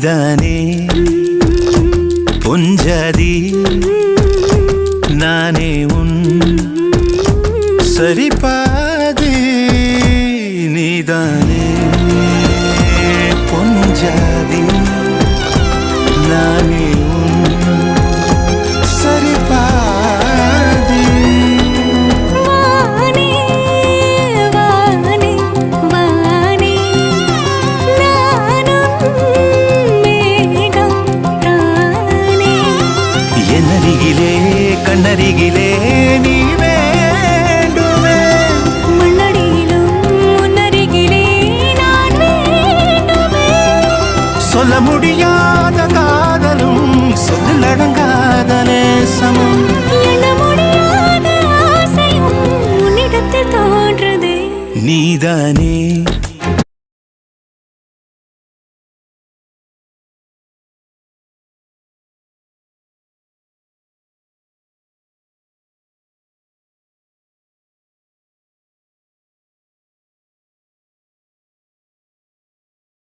நீதானே பொஞ்சாதி நானே உன் சரிபாதி நீதானே பொஞ்சாதி நானே உன் சரிபாதி வானே வானே வானே நானும் மேகம் தானே என்னருகிலே கண்ணருகிலே நீ வேண்டுமே மண்ணடியிலும் முன்னருகிலே நான் வேண்டுமே சொல்ல முடியாத காதலும் சொல்லில் அடங்காத நேசமும் எண்ண முடியாத ஆசையும் உன்னிடத்தில் தோன்றுதே நீதானே